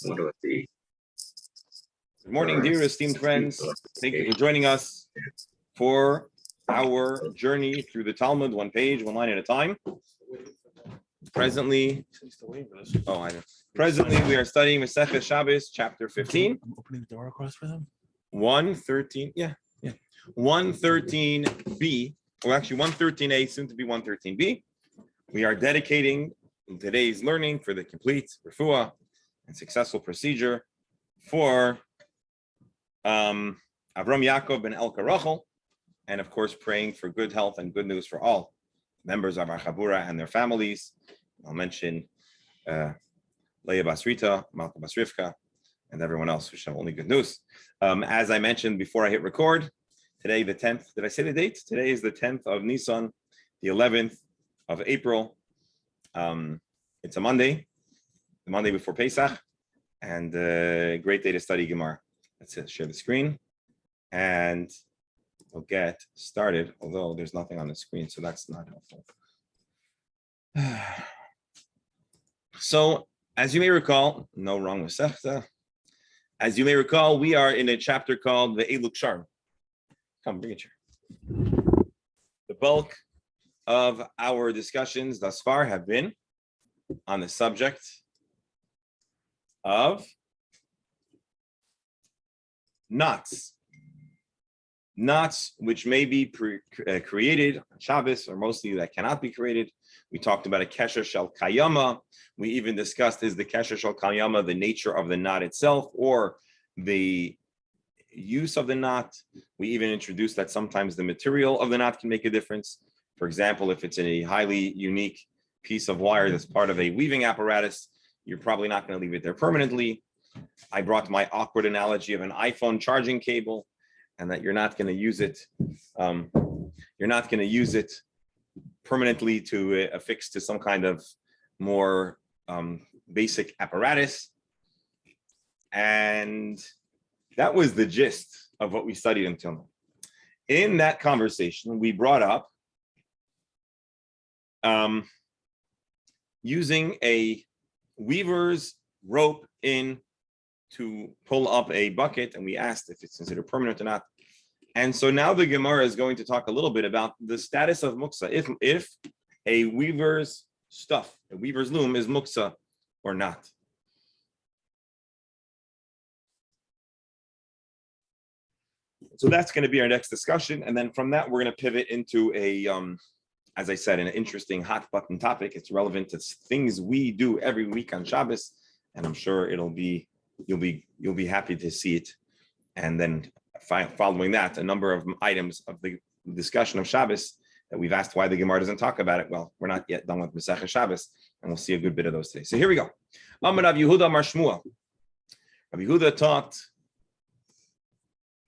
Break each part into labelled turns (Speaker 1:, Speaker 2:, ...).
Speaker 1: Good morning, dear esteemed friends. Thank you for joining us for our journey through the Talmud, one page, one line at a time. Presently, Presently, we are studying Masechet Shabbos, chapter 15.
Speaker 2: I'm opening the door across for them.
Speaker 1: 113, 113b, or actually 113a, soon to be 113b. We are dedicating today's learning for the complete refuah and successful procedure for Avram Yaakov ben Elka Rachel, and of course praying for good health and good news for all members of our Chabura and their families. I'll mention Leah Basrita, Malka Basrivka, and everyone else who shall only good news. As I mentioned before I hit record, today the 10th, did I say the date? Today is the 10th of Nisan, the 11th of April. It's a Monday, the Monday before Pesach, and a great day to study Gemara. Let's share the screen, and we'll get started, although there's nothing on the screen, so that's not helpful. So, as you may recall, no wrong with Sechta. As you may recall, we are in a chapter called the Eluk Sharm. Come, bring a chair. The bulk of our discussions thus far have been on the subject of knots which may be created on Shabbos, or mostly that cannot be created. We talked about a kesher shel kayama. We even discussed, is the kesher shel kayama the nature of the knot itself or the use of the knot? We even introduced that sometimes the material of the knot can make a difference. For example, if it's a highly unique piece of wire that's part of a weaving apparatus, you're probably not going to leave it there permanently. I brought my awkward analogy of an iPhone charging cable, and that you're not going to use it. You're not going to use it permanently to affix to some kind of more basic apparatus. And that was the gist of what we studied until now. In that conversation, we brought up using a weaver's rope in to pull up a bucket, and we asked if it's considered permanent or not. And so now the Gemara is going to talk a little bit about the status of muksa, if a weaver's stuff, a weaver's loom is muksa or not. So that's going to be our next discussion, and then from that we're going to pivot into a as I said, an interesting hot button topic. It's relevant to things we do every week on Shabbos, and I'm sure you'll be happy to see it. And then following that, a number of items of the discussion of Shabbos that we've asked why the Gemara doesn't talk about it. Well, we're not yet done with Masechet Shabbos, and we'll see a good bit of those today. So here we go. Rav Yehuda Mar Shmuel. Rav Yehuda taught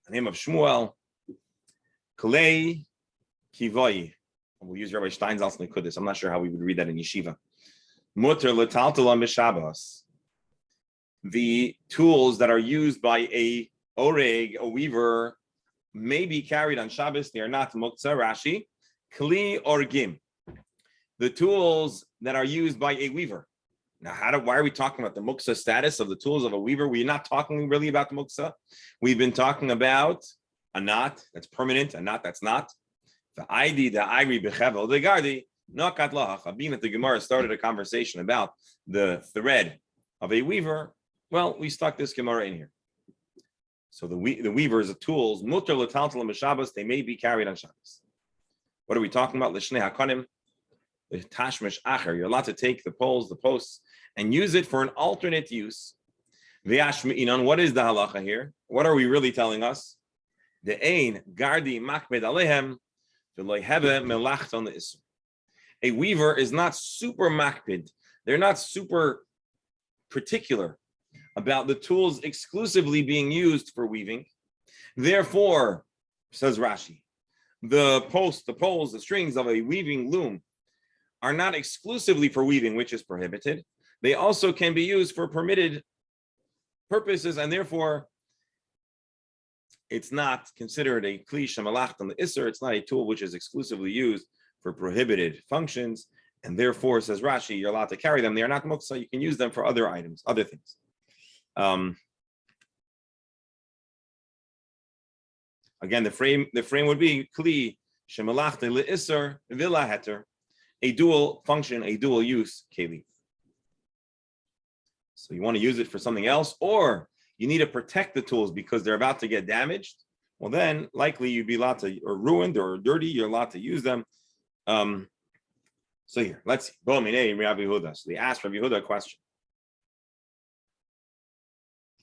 Speaker 1: the name of Shmuel, Klei Kivoi. We'll use Rabbi Steinsaltz Nekudas. I'm not sure how we would read that in yeshiva. Mutter letaltalam b'Shabbos. The tools that are used by a oreg, a weaver, may be carried on Shabbos. They are not muktzah. Rashi, kli orgim. The tools that are used by a weaver. Now, why are we talking about the muktzah status of the tools of a weaver? We're not talking really about the muktzah. We've been talking about a knot that's permanent, a knot that's not. The ID, the Iri bechevel, the Gardi, Nakat Lahach. Being that the Gemara started a conversation about the thread of a weaver, well, we stuck this Gemara in here. So the weavers of tools, mutter l'taltalam b'Shabbos, they may be carried on Shabbos. What are we talking about? L'shnei hakonim, the tashmish acher. You're allowed to take the poles, the posts, and use it for an alternate use. V'yashmi'inan. What is the halacha here? What are we really telling us? The ein gardi makbed alehem. A weaver is not super makpid. They're not super particular about the tools exclusively being used for weaving. Therefore, says Rashi, the posts, the poles, the strings of a weaving loom are not exclusively for weaving, which is prohibited. They also can be used for permitted purposes, and therefore it's not considered a kli shemalach on the isser. It's not a tool which is exclusively used for prohibited functions, and therefore, says Rashi, you're allowed to carry them. They are not muksa. You can use them for other items, other things. Again, the frame would be kli shemalachta leisser villa heter, a dual function, a dual use keli. So you want to use it for something else, or you need to protect the tools because they're about to get damaged. Well, then likely you'd be allowed to, or ruined or dirty, you're allowed to use them. So here, let's see. So they asked Rabbi Yehuda a question.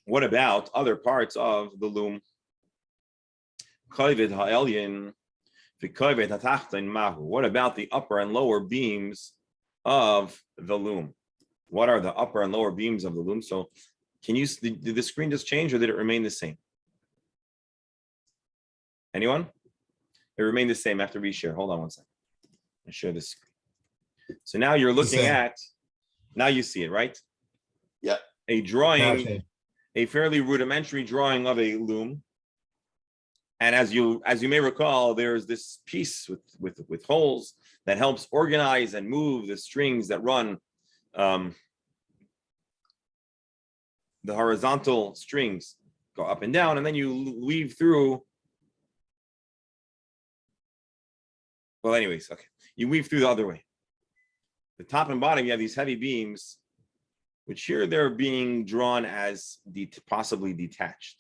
Speaker 1: What about other parts of the loom? What about the upper and lower beams of the loom? What are the upper and lower beams of the loom? So can you, did the screen just change or did it remain the same? Anyone? It remained the same after reshare. Hold on one second. I'll share this screen. So now you're looking at, now you see it, right?
Speaker 2: Yeah.
Speaker 1: A drawing,
Speaker 3: Okay.
Speaker 1: a fairly rudimentary drawing of a loom. And as you may recall, there's this piece with holes that helps organize and move the strings that run the horizontal strings go up and down, and then you weave through. Well, anyways, okay. You weave through the other way. The top and bottom, you have these heavy beams, which here they're being drawn as possibly detached.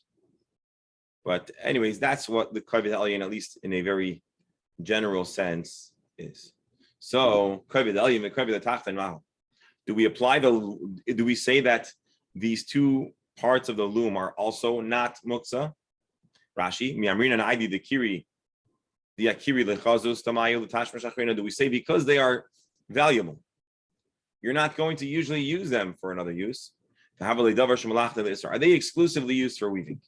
Speaker 1: But anyways, that's what the Kavod Elyon, at least in a very general sense, is. So Kavod Elyon and Kavod Tachton Mahu. Do we apply do we say that these two parts of the loom are also not muksa? Rashi, Miamrin and Aidi the Kiri, the Akiri lechazus tamayu l'tashma shachrina. Do we say because they are valuable, you're not going to usually use them for another use? Are they exclusively used for weaving?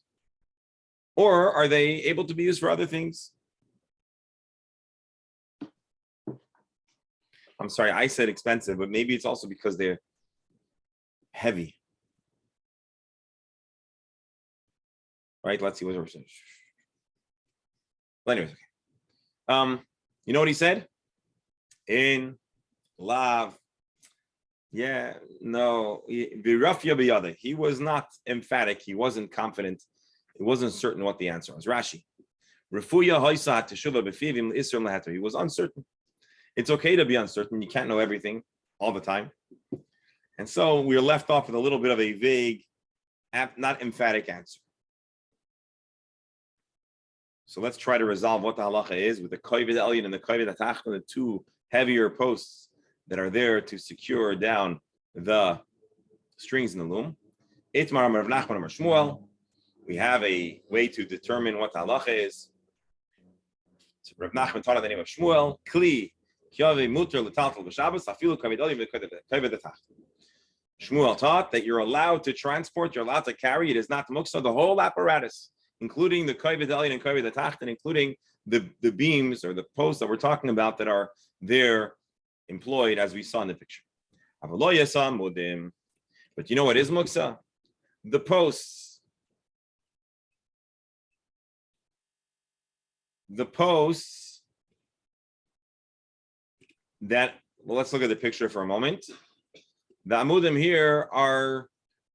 Speaker 1: Or are they able to be used for other things? I'm sorry, I said expensive, but maybe it's also because they're heavy. Right? Let's see what we're saying. Well, anyways, okay. You know what he said? In lav. Yeah, no. He was not emphatic. He wasn't confident. He wasn't certain what the answer was. Rashi. He was uncertain. It's okay to be uncertain. You can't know everything all the time. And so we are left off with a little bit of a vague, not emphatic answer. So let's try to resolve what the halacha is with the Kavod Elyon and the Kavod Tachton, the two heavier posts that are there to secure down the strings in the loom. Itmar Rav Nachman Amar Shmuel. We have a way to determine what the halacha is. So Rav Nachman taught in the name of Shmuel. Kli Kyavi Muter L'Taltal B'Shabbos Afilu Kavod Elyon V'Kavod Tachton. Shmuel taught that you're allowed to transport, you're allowed to carry. It is not muksa, the whole apparatus, including the Kavod Elyon and Kavod Tachton, including the beams or the posts that we're talking about that are there employed as we saw in the picture. But you know what is muksa? The posts. The posts that, well, let's look at the picture for a moment. The amudim here are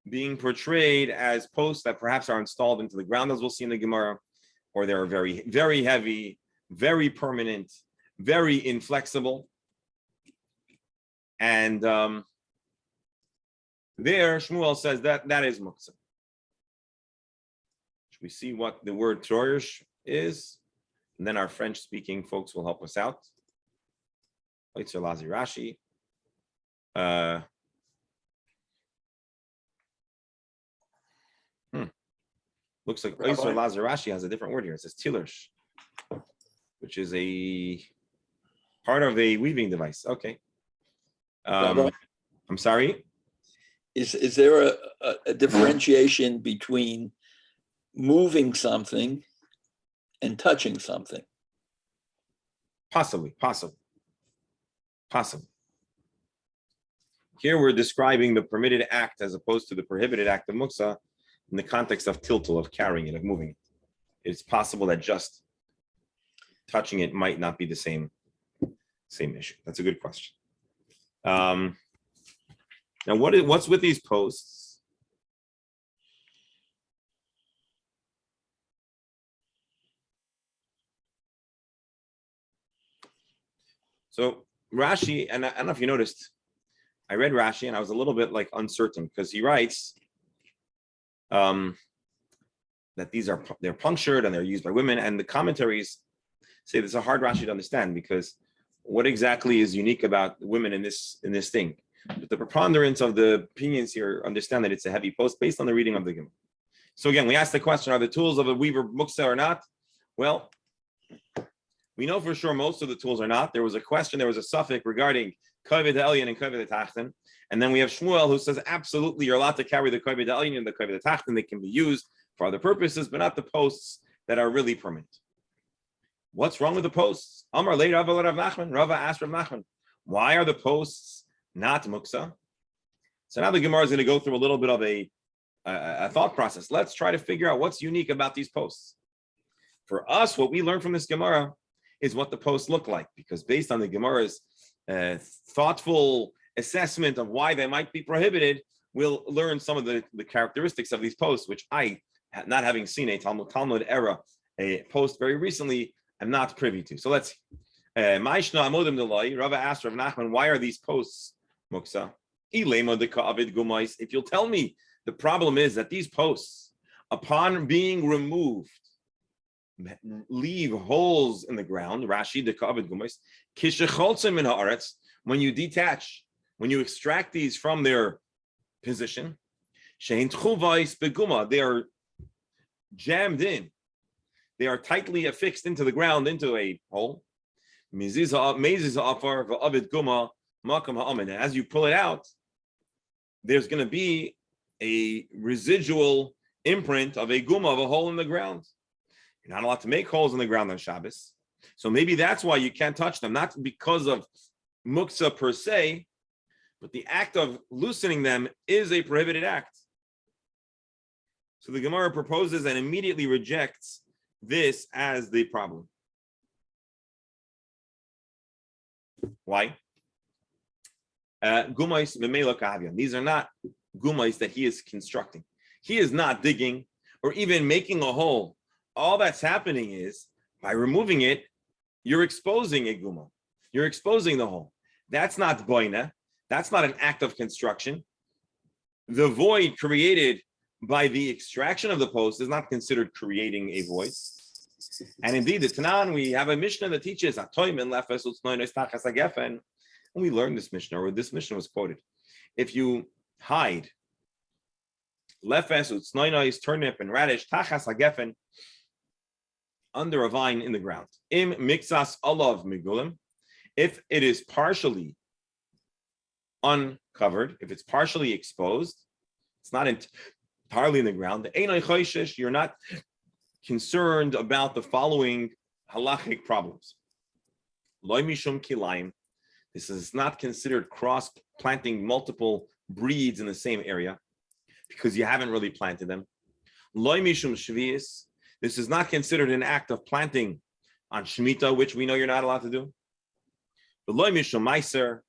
Speaker 1: being portrayed as posts that perhaps are installed into the ground, as we'll see in the Gemara, or they're very, very heavy, very permanent, very inflexible. And there, Shmuel says that is muksa. Should we see what the word troyish is? And then our French-speaking folks will help us out. Oitzer Lazi Rashi. Looks like Oitzer Lazi Rashi has a different word here. It says tillersh, which is a part of a weaving device. Okay. I'm sorry.
Speaker 2: Is there a differentiation between moving something and touching something?
Speaker 1: Possibly. Here we're describing the permitted act as opposed to the prohibited act of muksa in the context of tiltul, of carrying it, of moving it. It's possible that just touching it might not be the same issue. That's a good question. Now, what's with these posts? So Rashi, and I don't know if you noticed, I read Rashi and I was a little bit like uncertain because he writes that they're punctured and they're used by women, and the commentaries say there's a hard Rashi to understand because what exactly is unique about women in this thing? But the preponderance of the opinions here understand that it's a heavy post based on the reading of the Gemara. So again, we asked the question: are the tools of a weaver muksa or not? Well, we know for sure most of the tools are not. There was a question, there was a suffix regarding kavod elyon and kavod tachten, and then we have Shmuel who says absolutely you're allowed to carry the kavod elyon and the kavod tachten. They can be used for other purposes, but not the posts that are really permanent. What's wrong with the posts? Amar lei Rava Rav Nachman. Rava asked Rav Nachman, why are the posts not muksa? So now the Gemara is going to go through a little bit of a thought process. Let's try to figure out what's unique about these posts. For us, what we learn from this Gemara is what the posts look like, because based on the Gemara's thoughtful assessment of why they might be prohibited, we'll learn some of the characteristics of these posts, which I, not having seen a Talmud era, a post very recently, I'm not privy to. So let's see. Rava asked Rav Nachman, why are these posts muksa? If you'll tell me the problem is that these posts, upon being removed, leave holes in the ground. Rashi the kavod gumais kishacholzim min haaretz. When you detach, when you extract these from their position, shein tchuvais beguma, they are jammed in. They are tightly affixed into the ground, into a hole. As you pull it out, there's going to be a residual imprint of a guma, of a hole in the ground. You're not allowed to make holes in the ground on Shabbos. So maybe that's why you can't touch them, not because of muksa per se, but the act of loosening them is a prohibited act. So the Gemara proposes and immediately rejects this as the problem. Why? Gumais memela kahavian. These are not gumais that he is constructing. He is not digging or even making a hole. All that's happening is by removing it, you're exposing a guma. You're exposing the hole. That's not boina. That's not an act of construction. The void created by the extraction of the post is not considered creating a void. And indeed, the Tanan, we have a Mishnah that teaches, and we learned this Mishnah, or this Mishnah was quoted. If you hide lefes, utznoinois, turnip, and radish, tachas hagefen, under a vine in the ground, im mixas olav migulim, if it is partially uncovered, if it's partially exposed, it's not entirely in the ground, you're not concerned about the following halachic problems. Loy mishum kilayim. This is not considered cross-planting multiple breeds in the same area because you haven't really planted them. Loy mishum shvius. This is not considered an act of planting on Shemitah, which we know you're not allowed to do. But loy mishum meiser.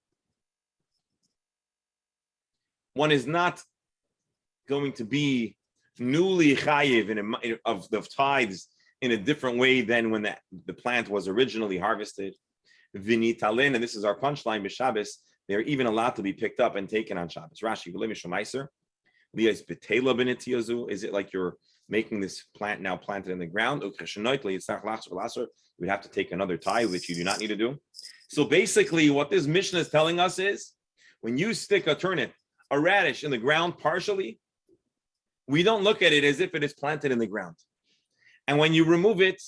Speaker 1: One is not going to be newly chayiv of the tithes in a different way than when the plant was originally harvested. Vinitalen, and this is our punchline, b'Shabbos, they're even allowed to be picked up and taken on Shabbos. Rashi, is it like you're making this plant now planted in the ground? You would have to take another tithe, which you do not need to do. So basically, what this Mishnah is telling us is, when you stick a turnip, a radish in the ground partially, we don't look at it as if it is planted in the ground. And when you remove it,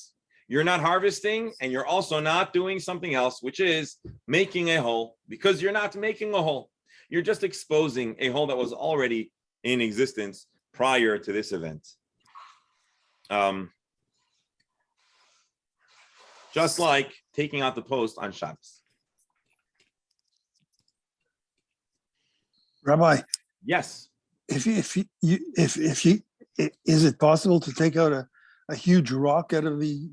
Speaker 1: you're not harvesting, and you're also not doing something else, which is making a hole, because you're not making a hole. You're just exposing a hole that was already in existence prior to this event. Just like taking out the post on Shabbos.
Speaker 3: Rabbi,
Speaker 1: Yes.
Speaker 3: if you, is it possible to take out a huge rock out of the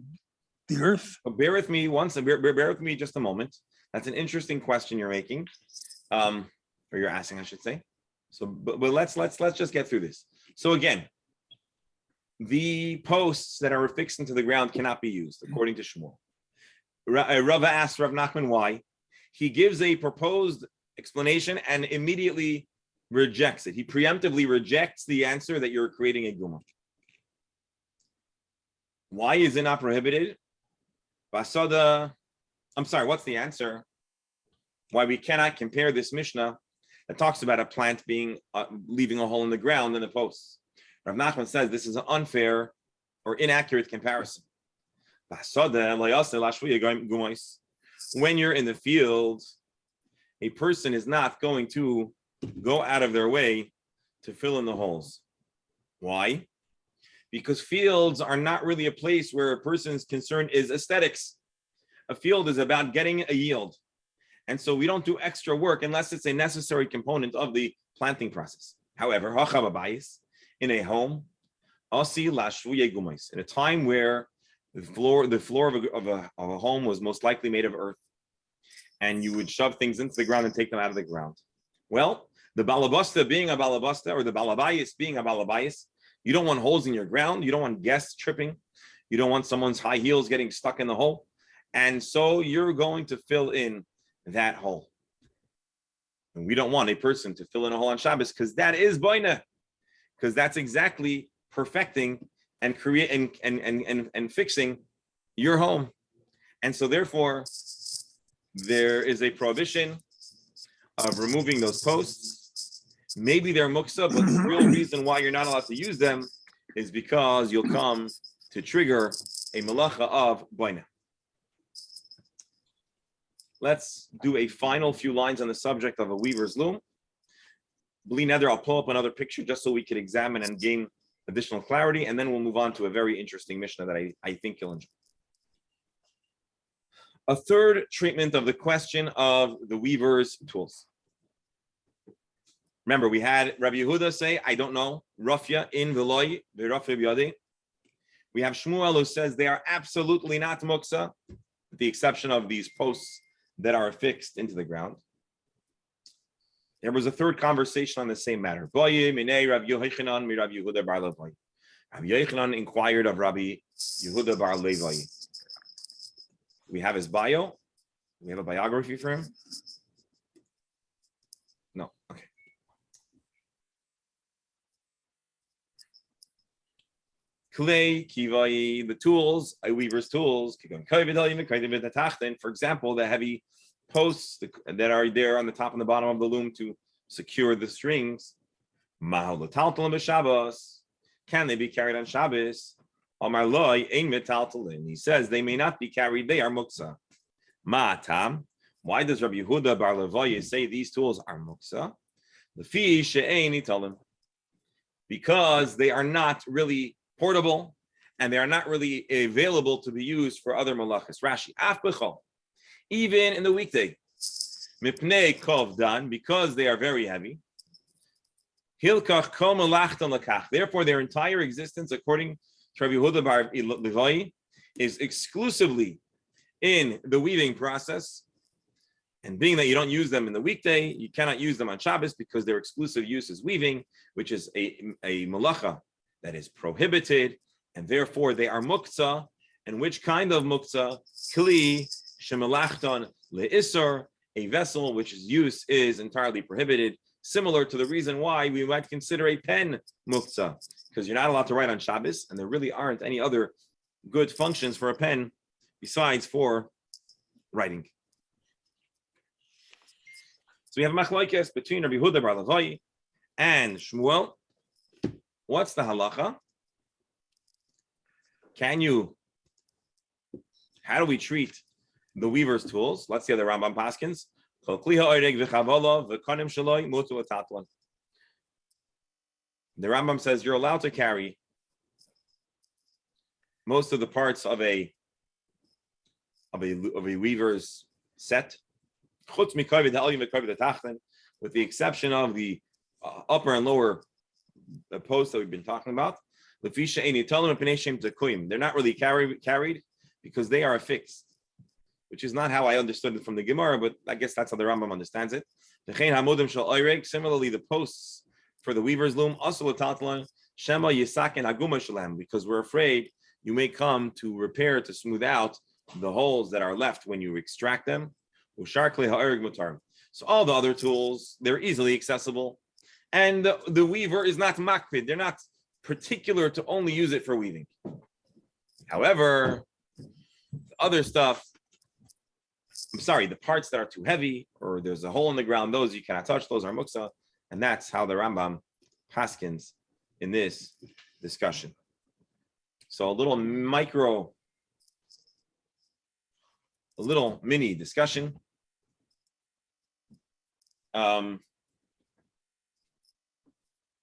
Speaker 3: earth?
Speaker 1: But bear with me bear with me just a moment. That's an interesting question you're making, or you're asking, I should say. So, but let's just get through this. So again, the posts that are affixed into the ground cannot be used, according to Shmuel. Rava asked Rav Nachman why. he gives a proposed explanation and immediately rejects it. He preemptively rejects the answer that you're creating a guma. Why is it not prohibited? Basada, I'm sorry, what's the answer? Why we cannot compare this Mishnah that talks about a plant being leaving a hole in the ground in the posts. Rav Nachman says this is an unfair or inaccurate comparison. When you're in the field, a person is not going to go out of their way to fill in the holes. Why? Because fields are not really a place where a person's concern is aesthetics. A field is about getting a yield. And so we don't do extra work unless it's a necessary component of the planting process. However, in a home, in a time where the floor of a home was most likely made of earth, and you would shove things into the ground and take them out of the ground. Well, the balabasta being a balabasta, or the balabayis being a balabayis, you don't want holes in your ground. You don't want guests tripping. You don't want someone's high heels getting stuck in the hole. And so you're going to fill in that hole. And we don't want a person to fill in a hole on Shabbos because that is boina. Because that's exactly perfecting and creating and fixing your home. And so therefore, there is a prohibition of removing those posts. Maybe they're muksa, but the real reason why you're not allowed to use them is because you'll come to trigger a malacha of boina. Let's do a final few lines on the subject of a weaver's loom. Bli neder, I'll pull up another picture just so we can examine and gain additional clarity, and then we'll move on to a very interesting Mishnah that I think you'll enjoy. A third treatment of the question of the weaver's tools. Remember, we had Rabbi Yehuda say, I don't know, Rafya in Veloy, Rafya b'yadei. We have Shmuel who says they are absolutely not muksa, with the exception of these posts that are fixed into the ground. There was a third conversation on the same matter. Rabbi Yochanan inquired of Rabbi Yehuda bar Levi. We have his bio. We have a biography for him. No, okay. Clay, kivai, the tools, a weaver's tools. For example, the heavy posts that are there on the top and the bottom of the loom to secure the strings. Can they be carried on Shabbos? He says they may not be carried, they are muksa. Ma'atam. Why does Rabbi Yehuda bar Levi say these tools are muksa? Because they are not really portable and they are not really available to be used for other malachas. Rashi, af b'chol. Even in the weekday, mipnei kovdan, because they are very heavy. Hilkach kol melachtan lakach. Therefore, their entire existence, according to Rabbi Yehuda bar Levi, is exclusively in the weaving process. And being that you don't use them in the weekday, you cannot use them on Shabbos because their exclusive use is weaving, which is a malacha that is prohibited, and therefore they are muktzah. And which kind of muktzah? Kli shemelachton leisur, a vessel which use is entirely prohibited, similar to the reason why we might consider a pen muktzah, because you're not allowed to write on Shabbos, and there really aren't any other good functions for a pen besides for writing. So we have machlokes between Rabbi Yehuda bar Levi and Shmuel. What's the halacha? How do we treat the weaver's tools? Let's see how the Rambam paskins. The Rambam says you're allowed to carry most of the parts of a weaver's set, with the exception of the upper and lower posts that we've been talking about. They're not really carried because they are affixed, which is not how I understood it from the Gemara, but I guess that's how the Rambam understands it. Similarly, the posts for the weaver's loom also because we're afraid you may come to repair, to smooth out the holes that are left when you extract them. Ushar kli ha'erg mutar. So all the other tools, they're easily accessible. And the weaver is not makpid. They're not particular to only use it for weaving. However, other stuff, I'm sorry, the parts that are too heavy or there's a hole in the ground, those you cannot touch, those are muksa. And that's how the Rambam paskins in this discussion. So a little mini discussion. On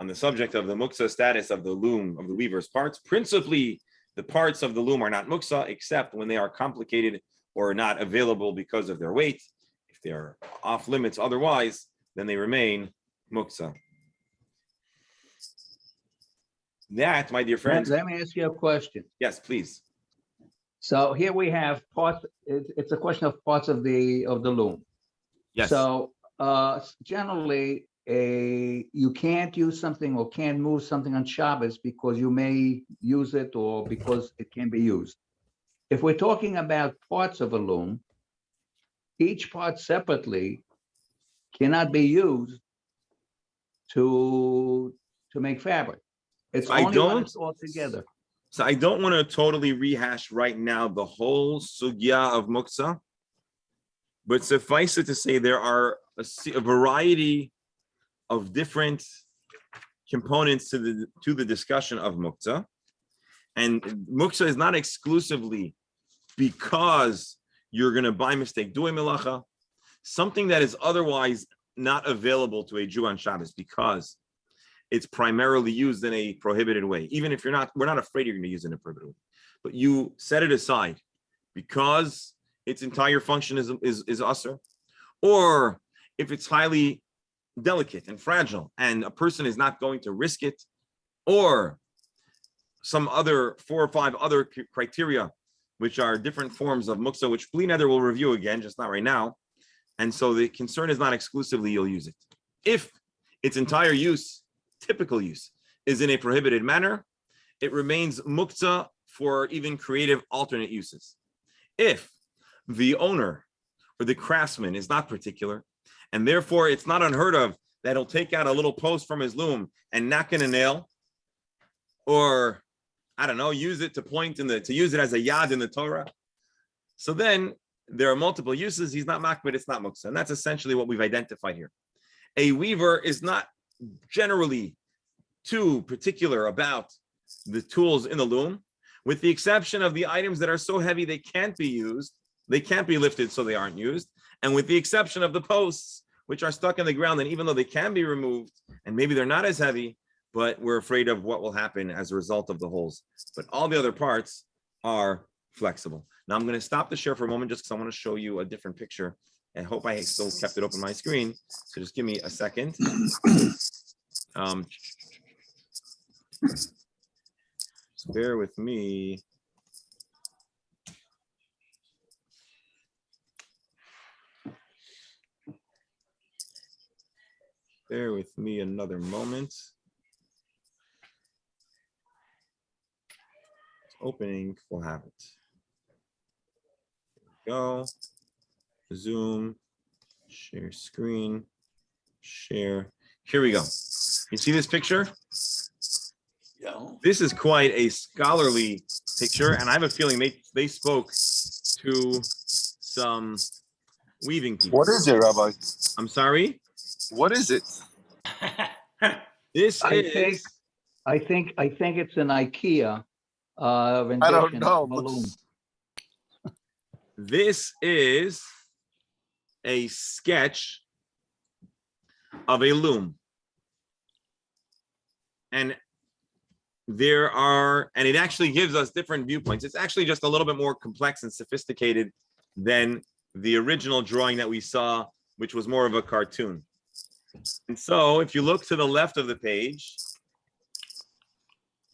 Speaker 1: the subject of the muksa status of the loom, of the weaver's parts. Principally, the parts of the loom are not muksa, except when they are complicated or not available because of their weight. If they are off limits otherwise, then they remain muksa. That, my dear friends.
Speaker 4: Let me ask you a question.
Speaker 1: Yes, please.
Speaker 4: So here we have parts, it's a question of parts of the loom.
Speaker 1: Yes.
Speaker 4: So generally, you can't use something or can't move something on Shabbos because you may use it or because it can be used. If we're talking about parts of a loom, each part separately cannot be used to make fabric. It's only when it's all together.
Speaker 1: So I don't want to totally rehash right now the whole sugya of muksa, but suffice it to say there are a variety of different components to the discussion of muksa. And muksa is not exclusively because you're going to by mistake do a melacha, something that is otherwise not available to a Jew on Shabbos because it's primarily used in a prohibited way. Even if we're not afraid you're going to use it in a prohibited way, but you set it aside because its entire function is usher, or if it's highly delicate and fragile and a person is not going to risk it, or some other 4 or 5 other criteria, which are different forms of muksa, which Bli Neder will review again, just not right now. And so the concern is not exclusively you'll use it. If its entire use, typical use, is in a prohibited manner, it remains muksa for even creative alternate uses. If the owner or the craftsman is not particular, and therefore it's not unheard of that he'll take out a little post from his loom and knock in a nail, or I don't know, use it to to use it as a yad in the Torah. So then there are multiple uses. He's not makbid, it's not muksa. And that's essentially what we've identified here. A weaver is not generally too particular about the tools in the loom, with the exception of the items that are so heavy they can't be used, they can't be lifted so they aren't used, and with the exception of the posts, which are stuck in the ground, and even though they can be removed, and maybe they're not as heavy, but we're afraid of what will happen as a result of the holes. But all the other parts are flexible. Now I'm going to stop the share for a moment just because I want to show you a different picture. I hope I still kept it open on my screen. So just give me a second. Just bear with me. Bear with me another moment. Opening, we'll have it. There we go. Zoom, share screen, share. Here we go. You see this picture?
Speaker 2: Yeah.
Speaker 1: This is quite a scholarly picture, and I have a feeling they spoke to some weaving people.
Speaker 5: What is it, Rabbi?
Speaker 1: I'm sorry?
Speaker 5: What is it?
Speaker 1: This
Speaker 4: I
Speaker 1: is
Speaker 4: think it's an IKEA rendition.
Speaker 5: I don't know.
Speaker 4: of a loom.
Speaker 1: This is a sketch of a loom. And it actually gives us different viewpoints. It's actually just a little bit more complex and sophisticated than the original drawing that we saw, which was more of a cartoon. And so if you look to the left of the page,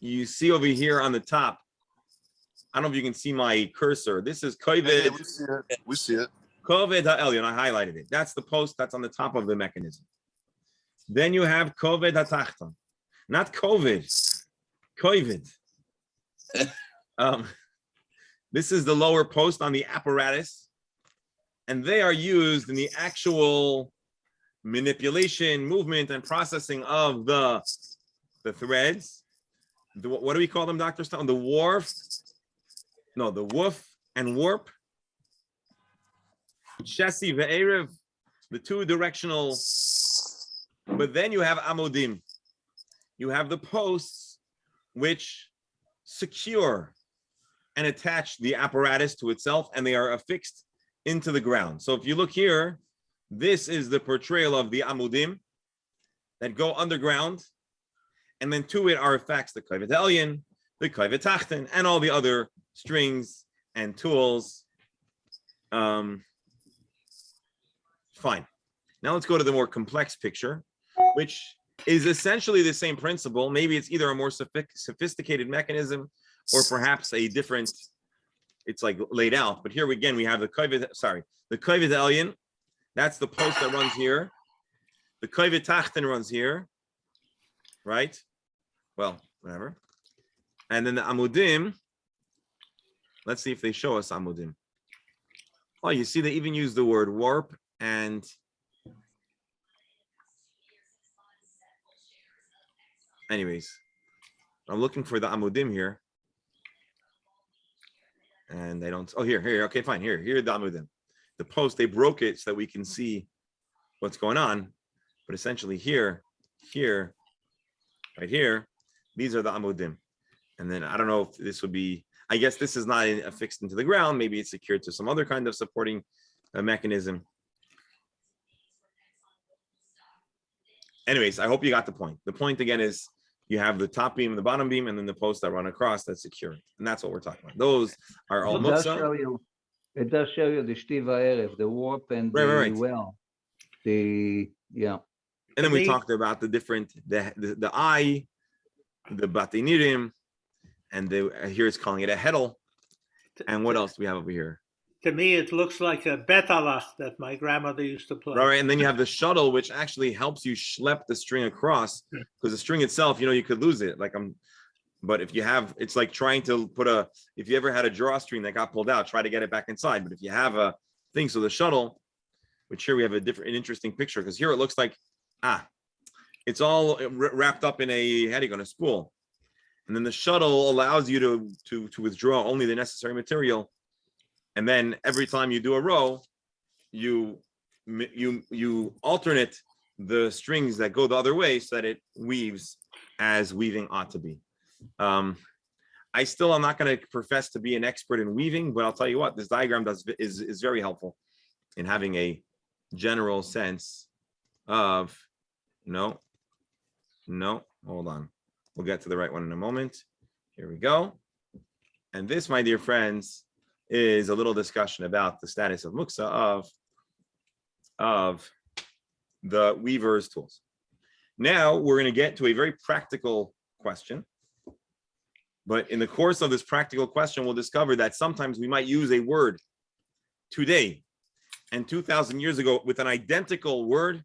Speaker 1: you see over here on the top, I don't know if you can see my cursor. This is Koved.
Speaker 5: Yeah, we see it. We see it.
Speaker 1: Koved ha'elyon, I highlighted it. That's the post that's on the top of the mechanism. Then you have Koved ha'tachton. Not COVID, Koved. This is the lower post on the apparatus. and they are used in the actual manipulation, movement, and processing of the threads. What do we call them, Dr. Stone? The woof and warp. Shesi ve'erev, the two directional. But then you have amodim. You have the posts which secure and attach the apparatus to itself, and they are affixed into the ground. So if you look here, this is the portrayal of the amudim that go underground, and then to it are affixed the kaivet elyon, the kaivet tachten, and all the other strings and tools. Fine. Now let's go to the more complex picture, which is essentially the same principle. Maybe it's either a more sophisticated mechanism or perhaps a different, it's like laid out. But here again, we have the kaivet elyon. That's the post that runs here. The kaivet tachten runs here, right? Well, whatever. And then the amudim, let's see if they show us amudim. Oh, you see they even use the word warp and anyways, I'm looking for the amudim here. And they don't, oh, here, okay, fine, here the amudim. The post, they broke it so that we can see what's going on. But essentially here, right here, these are the amudim. And then I don't know if this would be, I guess this is not affixed into the ground. Maybe it's secured to some other kind of supporting mechanism. Anyways, I hope you got the point. The point again is you have the top beam and the bottom beam, and then the posts that run across that secure it. And that's what we're talking about. Those are all muksa.
Speaker 4: It does show you the shtiva erev, the warp and
Speaker 1: Right.
Speaker 4: well, yeah.
Speaker 1: And then we talked about the different, the eye, the batinirim, and here it's calling it a heddle. And what else do we have over here?
Speaker 2: To me, it looks like a betalach that my grandmother used to play.
Speaker 1: Right, and then you have the shuttle, which actually helps you schlep the string across, because the string itself, you could lose it. But if you have, it's like trying to put if you ever had a drawstring that got pulled out, try to get it back inside. But if you have a thing, so the shuttle, which here we have an interesting picture, because here it looks like, it's all wrapped up in a spool. And then the shuttle allows you to withdraw only the necessary material. And then every time you do a row, you alternate the strings that go the other way so that it weaves as weaving ought to be. I'm not going to profess to be an expert in weaving, but I'll tell you what, this diagram is very helpful in having a general sense of, no, hold on. We'll get to the right one in a moment. Here we go. And this, my dear friends, is a little discussion about the status of muksa of the weaver's tools. Now we're going to get to a very practical question. But in the course of this practical question, we'll discover that sometimes we might use a word today and 2,000 years ago with an identical word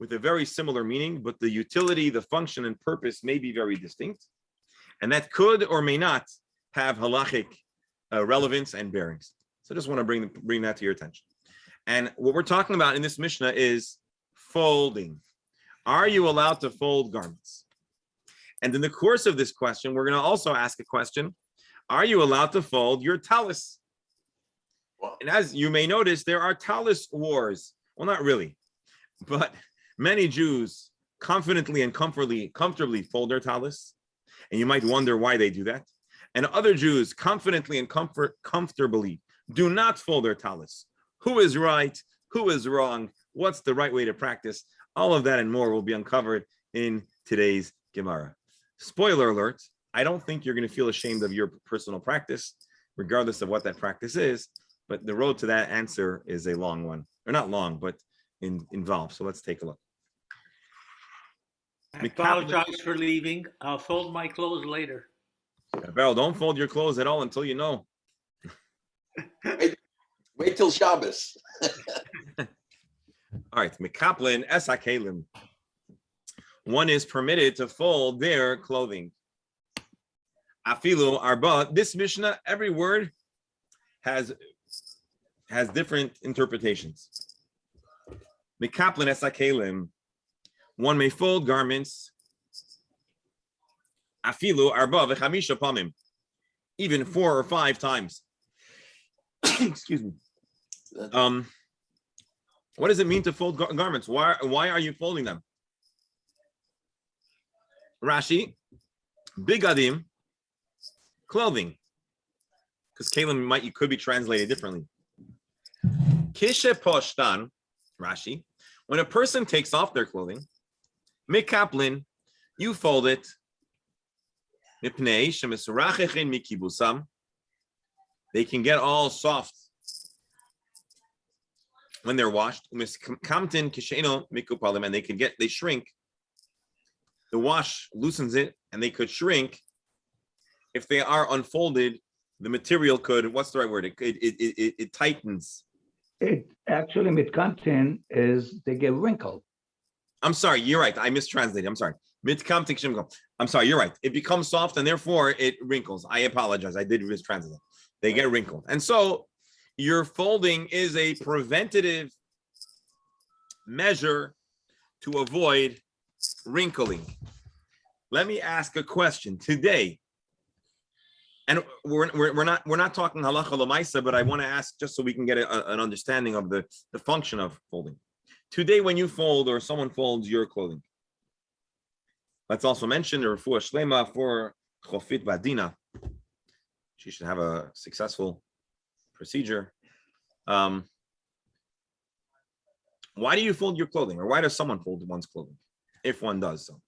Speaker 1: with a very similar meaning, but the utility, the function, and purpose may be very distinct. And that could or may not have halachic relevance and bearings. So I just want to bring that to your attention. And what we're talking about in this Mishnah is folding. Are you allowed to fold garments? And in the course of this question, we're going to also ask a question. Are you allowed to fold your talis? And as you may notice, there are talis wars. Well, not really, but many Jews confidently and comfortably fold their talis. And you might wonder why they do that. And other Jews confidently and comfortably do not fold their talis. Who is right? Who is wrong? What's the right way to practice? All of that and more will be uncovered in today's Gemara. Spoiler alert, I don't think you're going to feel ashamed of your personal practice, regardless of what that practice is. But the road to that answer is a long one. Or not long, but involved. So let's take a look.
Speaker 2: I apologize for leaving. I'll fold my clothes later.
Speaker 1: Beryl, don't fold your clothes at all until you know.
Speaker 6: Wait till Shabbos.
Speaker 1: All right, Mekaplin Esakelim. One is permitted to fold their clothing. Afilu Arba. This Mishnah, every word has has different interpretations. Mekaplin esakelim, one may fold garments. Afilu arba v'chamisha pamim, even 4 or 5 times. Excuse me. What does it mean to fold garments? Why are you folding them? Rashi, bigadim, clothing, because kalim could be translated differently. Kishe poshtan, Rashi, when a person takes off their clothing, mikaplin, you fold it. Mipnei shemesurachechin mikibusam, they can get all soft when they're washed. Miskamtin kisheno mikupalim, and they shrink. The wash loosens it, and they could shrink. If they are unfolded, the material could, what's the right word? It tightens.
Speaker 4: It actually, mitkantin is they get wrinkled.
Speaker 1: I'm sorry, you're right. I mistranslated. I'm sorry. I'm sorry, you're right. It becomes soft, and therefore it wrinkles. I apologize. I did mistranslate. They get wrinkled. And so your folding is a preventative measure to avoid wrinkling. Let me ask a question today, and we're not talking halacha l'maisa, but I want to ask just so we can get an understanding of the function of folding. Today, when you fold or someone folds your clothing, let's also mention the refuah shlema for Chofit Badina. She should have a successful procedure. Why do you fold your clothing, or why does someone fold one's clothing, if one does so?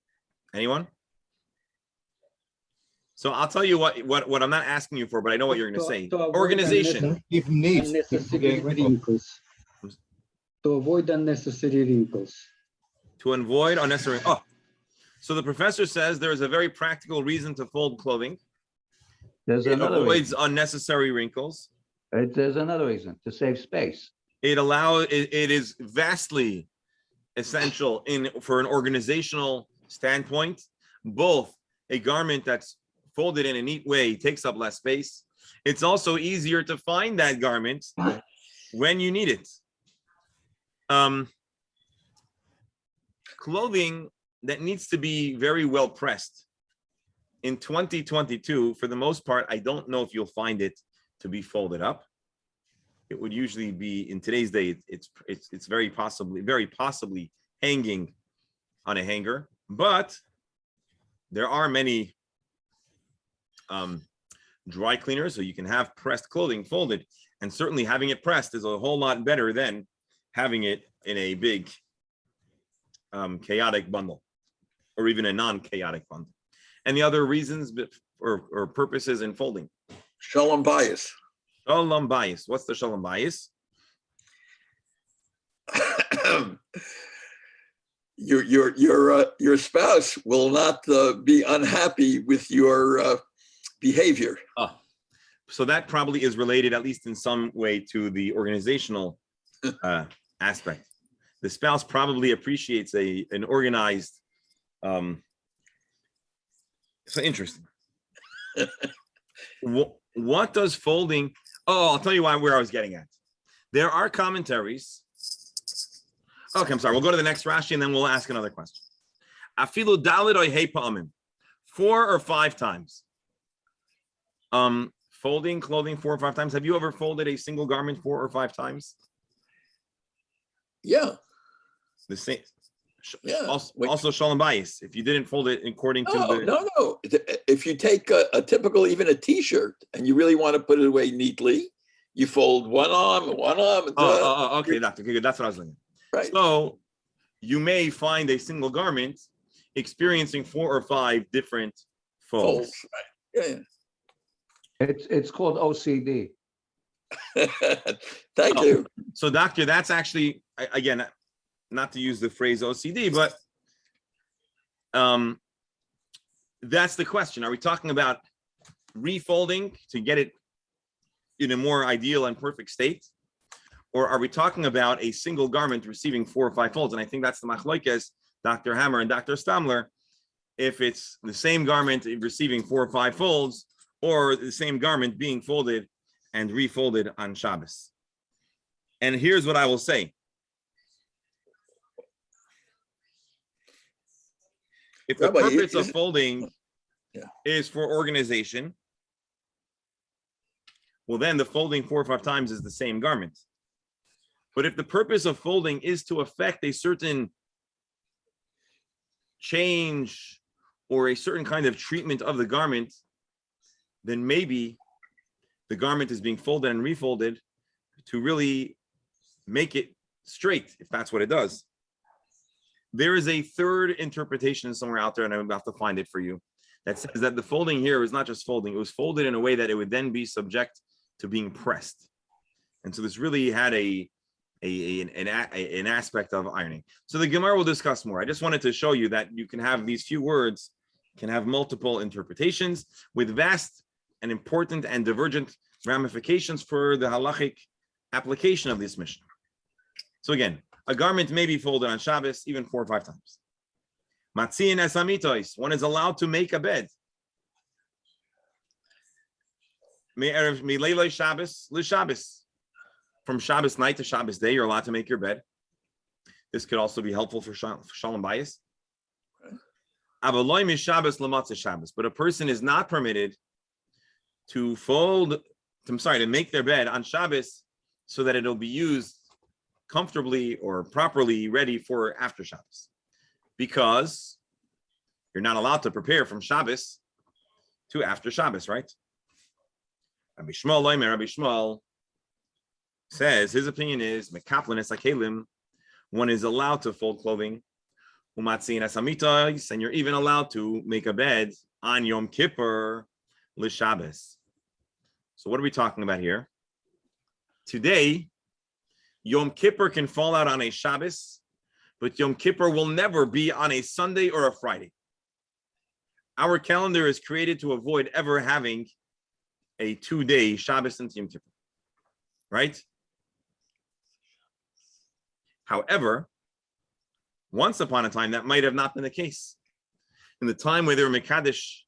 Speaker 1: Anyone? So I'll tell you what I'm not asking you for, but I know what you're going to say. Organization.
Speaker 7: Unnecessary wrinkles. To avoid unnecessary wrinkles.
Speaker 1: To avoid unnecessary. Oh, so the professor says there is a very practical reason to fold clothing.
Speaker 4: There's
Speaker 1: It
Speaker 4: another
Speaker 1: avoids
Speaker 4: reason.
Speaker 1: unnecessary wrinkles.
Speaker 4: There's another reason, to save space.
Speaker 1: It is vastly essential for an organizational standpoint. Both a garment that's folded in a neat way takes up less space. It's also easier to find that garment when you need it. Clothing that needs to be very well pressed in 2022, for the most part, I don't know if you'll find it to be folded up. It would usually be, in today's day, it's very possibly hanging on a hanger, but there are many dry cleaners, so you can have pressed clothing folded, and certainly having it pressed is a whole lot better than having it in a big chaotic bundle, or even a non-chaotic bundle. And the other reasons or purposes in folding.
Speaker 6: Shalom bias.
Speaker 1: Shalom bias. What's the shalom bias?
Speaker 6: Your spouse will not be unhappy with your behavior.
Speaker 1: So that probably is related, at least in some way, to the organizational aspect. The spouse probably appreciates an organized. So interesting. What does folding? Oh, I'll tell you where I was getting at. There are commentaries. Okay, I'm sorry. We'll go to the next Rashi and then we'll ask another question. Afilu dalid oy hey pa'amim, 4 or 5 times. Folding clothing 4 or 5 times. Have you ever folded a single garment 4 or 5 times?
Speaker 6: Yeah.
Speaker 1: The same.
Speaker 6: Yeah.
Speaker 1: Also shalom bayis. If you didn't fold it according to
Speaker 6: No. If you take a typical, even a T-shirt, and you really want to put it away neatly, you fold one arm.
Speaker 1: Okay, doctor. Okay, good. That's what I was looking at.
Speaker 6: Right.
Speaker 1: So you may find a single garment experiencing 4 or 5 different folds.
Speaker 6: Right. Yeah.
Speaker 4: It's called OCD.
Speaker 6: Thank you.
Speaker 1: So, doctor, that's actually, again, not to use the phrase OCD, but that's the question. Are we talking about refolding to get it in a more ideal and perfect state? Or are we talking about a single garment receiving 4 or 5 folds? And I think that's the machlokes, Dr. Hammer and Dr. Stamler, if it's the same garment receiving 4 or 5 folds, or the same garment being folded and refolded on Shabbos. And here's what I will say. If the
Speaker 6: Rabbi,
Speaker 1: purpose of
Speaker 6: is-
Speaker 1: folding
Speaker 6: Yeah.
Speaker 1: is for organization, well, then the folding 4 or 5 times is the same garment. But if the purpose of folding is to affect a certain change or a certain kind of treatment of the garment, then maybe the garment is being folded and refolded to really make it straight, if that's what it does. There is a third interpretation somewhere out there, and I'm about to find it for you, that says that the folding here is not just folding, it was folded in a way that it would then be subject to being pressed. And so this really had an aspect of ironing. So the Gemara will discuss more. I just wanted to show you that you can have these few words can have multiple interpretations with vast and important and divergent ramifications for the halachic application of this mission. So again, a garment may be folded on Shabbos even 4 or 5 times. Matziin esamitos, one is allowed to make a bed. Mileiloi Shabbos l'Shabbos. From Shabbos night to Shabbos day, you're allowed to make your bed. This could also be helpful for Shalom Bayis. Avaloi mishabbos l'matzah Shabbos, but a person is not permitted to to make their bed on Shabbos so that it'll be used comfortably or properly ready for after Shabbos, because you're not allowed to prepare from Shabbos to after Shabbos, right? Rabbi Shmuel says his opinion is mekaplin es hakelim, one is allowed to fold clothing, umatzin es hamitos, and you're even allowed to make a bed on Yom Kippur l'Shabbos. So what are we talking about here? Today, Yom Kippur can fall out on a Shabbos, but Yom Kippur will never be on a Sunday or a Friday. Our calendar is created to avoid ever having a 2-day Shabbos and Yom Kippur, right? However, once upon a time, that might have not been the case. In the time where they were Mekadesh,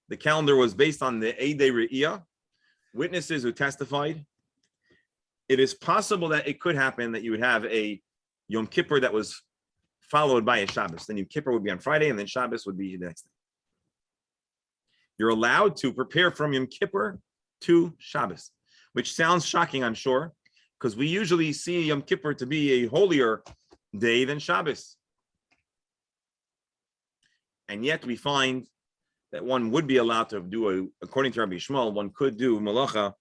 Speaker 1: the calendar was based on the Eidei Re'iyah, witnesses who testified. It is possible that it could happen that you would have a Yom Kippur that was followed by a Shabbos. Then Yom Kippur would be on Friday, and then Shabbos would be the next day. You're allowed to prepare from Yom Kippur to Shabbos, which sounds shocking, I'm sure, because we usually see Yom Kippur to be a holier day than Shabbos. And yet we find that one would be allowed to do, according to Rabbi Shmuel, one could do malacha,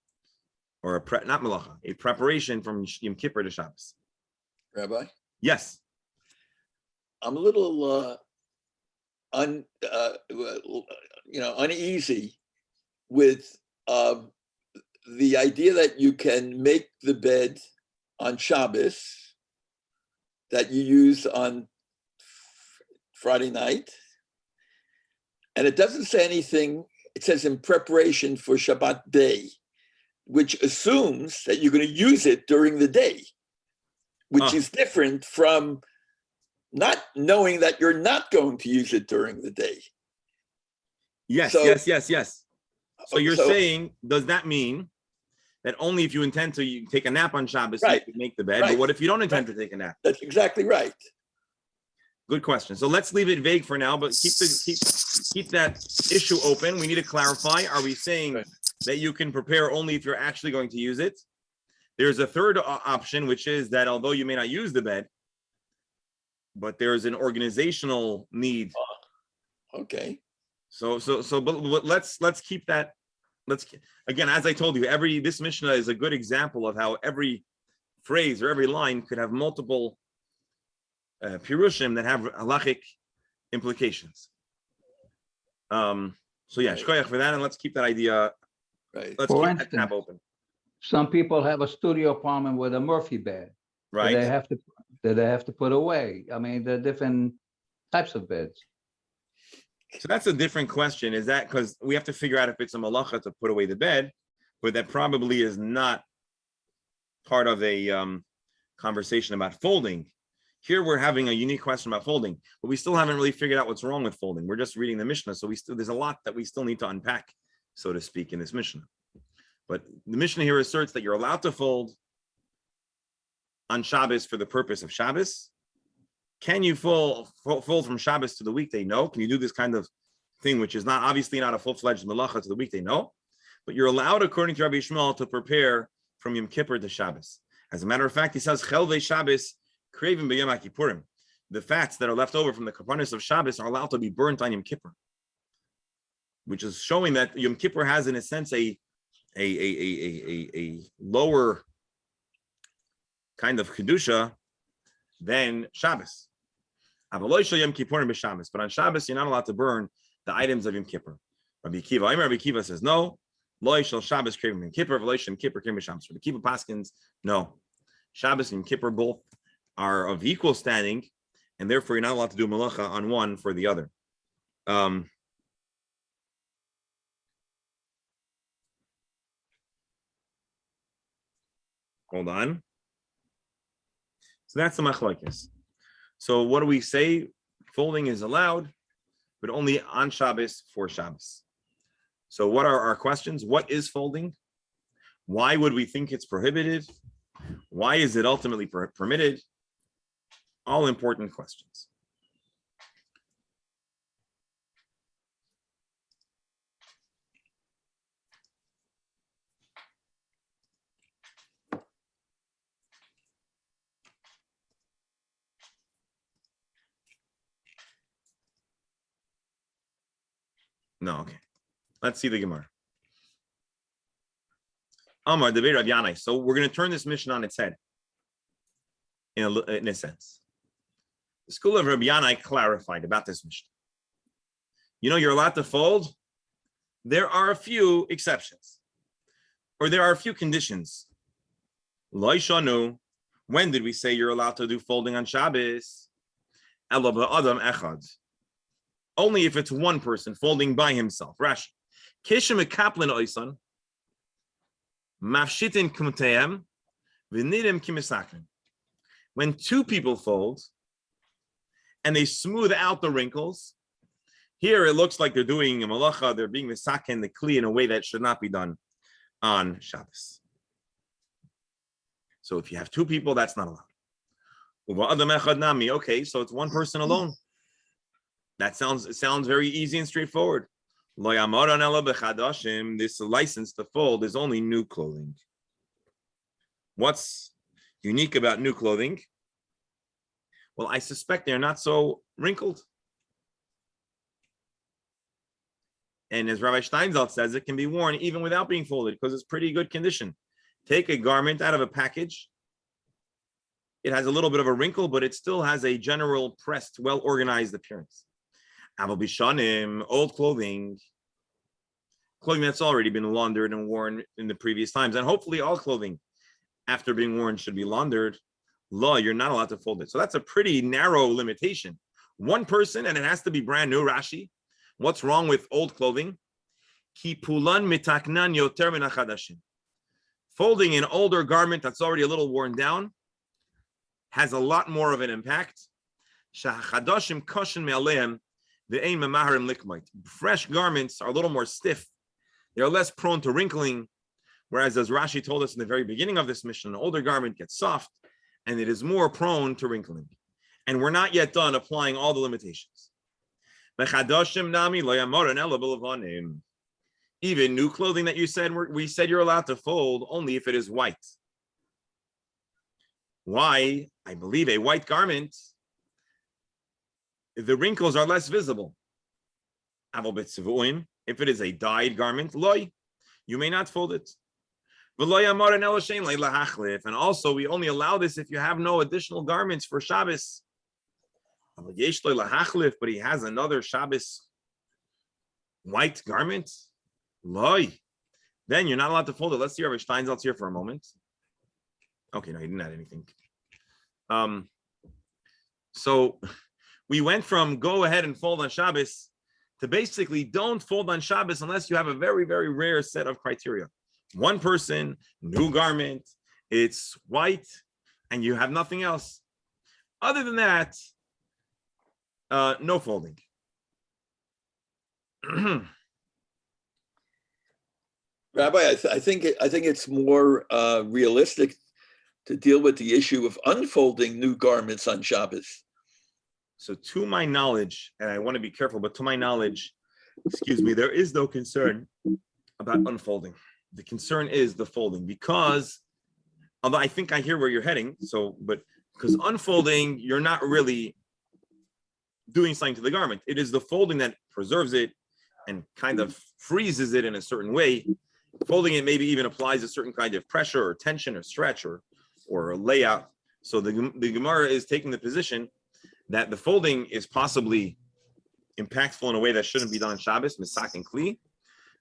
Speaker 1: or a preparation from Yom Kippur to Shabbos.
Speaker 6: Rabbi,
Speaker 1: Yes.
Speaker 6: I'm a little uneasy with the idea that you can make the bed on Shabbos that you use on Friday night. And it doesn't say anything. It says in preparation for Shabbat day, which assumes that you're going to use it during the day, which is different from not knowing that you're not going to use it during the day.
Speaker 1: Yes. So you're saying, does that mean that only if you intend to take a nap on Shabbos,
Speaker 6: Right.
Speaker 1: you can make the bed?
Speaker 6: Right.
Speaker 1: But what if you don't intend to take a nap?
Speaker 6: That's exactly right.
Speaker 1: Good question. So let's leave it vague for now, but keep that issue open. We need to clarify. Are we saying
Speaker 6: Right.
Speaker 1: that you can prepare only if you're actually going to use it? There's a third option, which is that although you may not use the bed, but there's an organizational need.
Speaker 6: Okay.
Speaker 1: But let's keep that. Again, as I told you, this Mishnah is a good example of how every phrase or every line could have multiple pirushim that have halachic implications. So yeah,
Speaker 6: Right.
Speaker 1: shkoyach for that, and let's keep that idea.
Speaker 6: Right.
Speaker 1: Let's
Speaker 4: For
Speaker 1: keep that tab
Speaker 4: instance,
Speaker 1: open.
Speaker 4: Some people have a studio apartment with a Murphy bed that
Speaker 1: Right.
Speaker 4: they have to put away. I mean, there are different types of beds.
Speaker 1: So that's a different question. Is that because we have to figure out if it's a malacha to put away the bed, but that probably is not part of a conversation about folding. Here we're having a unique question about folding, but we still haven't really figured out what's wrong with folding. We're just reading the Mishnah, so there's a lot that we still need to unpack, so to speak, in this Mishnah. But the Mishnah here asserts that you're allowed to fold on Shabbos for the purpose of Shabbos? Can you fold from Shabbos to the weekday? No. Can you do this kind of thing, which is not obviously not a full-fledged melacha to the weekday? No. But you're allowed, according to Rabbi Yishmael, to prepare from Yom Kippur to Shabbos. As a matter of fact, he says, Chelvei Shabbos craving b'Yom HaKippurim. The fats that are left over from the karbanos of Shabbos are allowed to be burnt on Yom Kippur, which is showing that Yom Kippur has, in a sense, a lower kind of kedusha than Shabbos. But on Shabbos, you're not allowed to burn the items of Yom Kippur. Rabbi Kiva says no. Loy shel Shabbos craving Yom Kippur. Loy shel Kippur craving Shabbos. Rabbi Kiva paskins no. Shabbos and Yom Kippur both are of equal standing, and therefore you're not allowed to do malacha on one for the other. Hold on. So that's the machlokes. So what do we say? Folding is allowed, but only on Shabbos for Shabbos. So what are our questions? What is folding? Why would we think it's prohibited? Why is it ultimately permitted? All important questions. No, okay. Let's see the Gemara. Amar Devei Rav Yanai. So we're going to turn this mission on its head, in a sense. The school of Rabbi Yanai clarified about this mission. You know, you're allowed to fold. There are a few exceptions, or there are a few conditions. Lo shanu. When did we say you're allowed to do folding on Shabbos? Elo b'adam echad. Only if it's one person folding by himself. Rashi. Kishem ekaplin oisan. Mafshitin kumteim. V'nidim kimisakrin. When two people fold and they smooth out the wrinkles, here it looks like they're doing a malacha, they're being misaken, the kli, in a way that should not be done on Shabbos. So if you have two people, that's not allowed. Okay, so it's one person alone. That sounds very easy and straightforward. This license to fold is only new clothing. What's unique about new clothing? Well, I suspect they're not so wrinkled. And as Rabbi Steinsaltz says, it can be worn even without being folded because it's pretty good condition. Take a garment out of a package. It has a little bit of a wrinkle, but it still has a general pressed, well-organized appearance. Aval bishanim, old clothing that's already been laundered and worn in the previous times. And hopefully all clothing after being worn should be laundered. Law, you're not allowed to fold it. So that's a pretty narrow limitation. One person, and it has to be brand new, Rashi. What's wrong with old clothing? Kipulan mitaknan yoter min hachadashim. Folding an older garment that's already a little worn down has a lot more of an impact. Shahachadashim koshin me'aleim ve'ein memaharim likmait. Fresh garments are a little more stiff. They're less prone to wrinkling. Whereas, as Rashi told us in the very beginning of this mission, an older garment gets soft and it is more prone to wrinkling. And we're not yet done applying all the limitations. Even new clothing that you said, we said you're allowed to fold only if it is white. Why? I believe a white garment, the wrinkles are less visible. If it is a dyed garment, you may not fold it. And also, we only allow this if you have no additional garments for Shabbos. But he has another Shabbos white garment. Then you're not allowed to fold it. Let's see Rabbi Steinsaltz here for a moment. Okay, no, he didn't add anything. So we went from go ahead and fold on Shabbos to basically don't fold on Shabbos unless you have a very, very rare set of criteria. One person, new garment, it's white, and you have nothing else. Other than that, no folding.
Speaker 6: Rabbi, I think it's more realistic to deal with the issue of unfolding new garments on Shabbos.
Speaker 1: So to my knowledge, and I want to be careful, but to my knowledge, excuse me, there is no concern about unfolding. The concern is the folding, because although I think I hear where you're heading, but because unfolding, you're not really doing something to the garment. It is the folding that preserves it and kind of freezes it in a certain way. Folding it maybe even applies a certain kind of pressure or tension or stretch or a layout. So the Gemara is taking the position that the folding is possibly impactful in a way that shouldn't be done on Shabbos, misak and kli,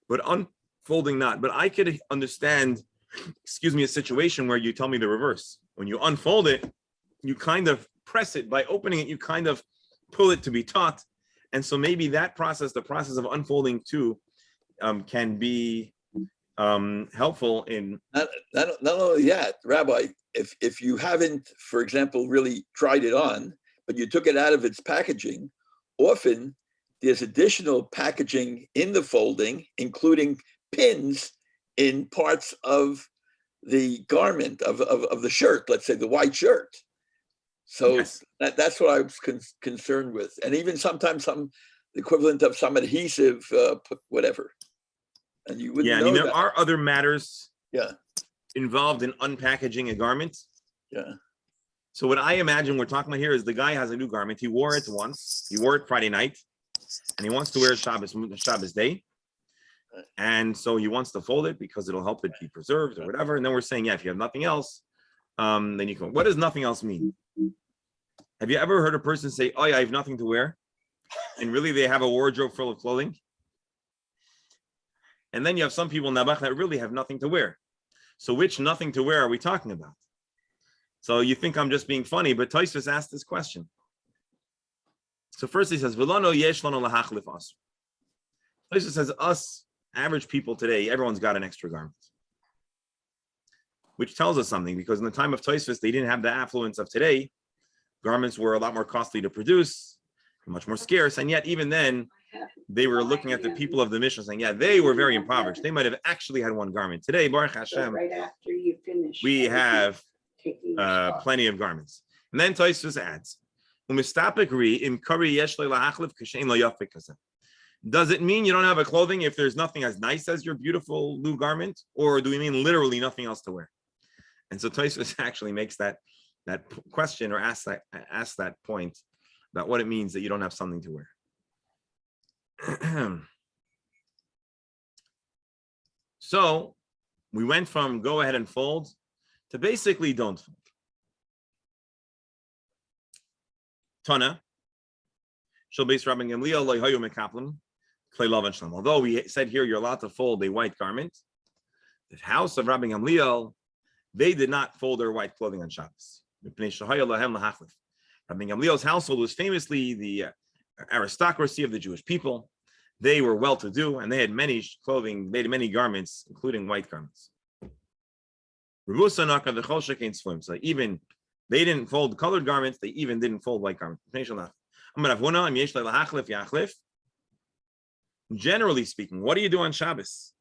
Speaker 1: but unfolding not. But I could understand, a situation where you tell me the reverse. When you unfold it, you kind of press it. By opening it, you kind of pull it to be taut. And so maybe that process, the process of unfolding too, can be helpful in...
Speaker 6: Not only that, Rabbi, if you haven't, for example, really tried it on, but you took it out of its packaging, often there's additional packaging in the folding, including pins in parts of the garment of the shirt, let's say the white shirt. So
Speaker 1: Yes.
Speaker 6: that's what I was concerned with. And even sometimes the equivalent of some adhesive, whatever. And you wouldn't know
Speaker 1: there
Speaker 6: that.
Speaker 1: are other matters
Speaker 6: Yeah.
Speaker 1: involved in unpackaging a garment.
Speaker 6: Yeah.
Speaker 1: So what I imagine we're talking about here is the guy has a new garment. He wore it once. He wore it Friday night, and he wants to wear it Shabbos day. And so he wants to fold it because it'll help it be preserved or whatever. And then we're saying, yeah, if you have nothing else, then you can. What does nothing else mean? Have you ever heard a person say, "Oh yeah, I have nothing to wear," and really they have a wardrobe full of clothing? And then you have some people in Nabach that really have nothing to wear. So which nothing to wear are we talking about? So you think I'm just being funny, but Tosfos asked this question. So first he says, "V'lano yesh lano lahachlif asur." Tosfos says, us average people today, everyone's got an extra garment, which tells us something, because in the time of Tosfos, they didn't have the affluence of today. Garments were a lot more costly to produce, much more scarce, and yet even then, they were looking at the people of the Mishnah saying, yeah, they were very impoverished. They might have actually had one garment. Today, Baruch Hashem,
Speaker 8: Right after you finish.
Speaker 1: we have
Speaker 8: taking your stuff.
Speaker 1: plenty of garments. And then Tosfos adds, does it mean you don't have a clothing if there's nothing as nice as your beautiful new garment? Or do we mean literally nothing else to wear? And so Tosfos actually makes that question, or asks that point about what it means that you don't have something to wear. So we went from go ahead and fold to basically don't fold. Tana, shel beis Rabbi Gamliel lo hayu mekaplim klei lavan shlom. Although we said here you're allowed to fold a white garment, the house of Rabbi Gamliel, they did not fold their white clothing on Shabbos. Rabbi Gamliel's household was famously the aristocracy of the Jewish people. They were well-to-do, and they had many clothing, they had many garments, including white garments. So even they didn't fold colored garments, they even didn't fold white garments. Generally speaking, what do you do on Shabbos?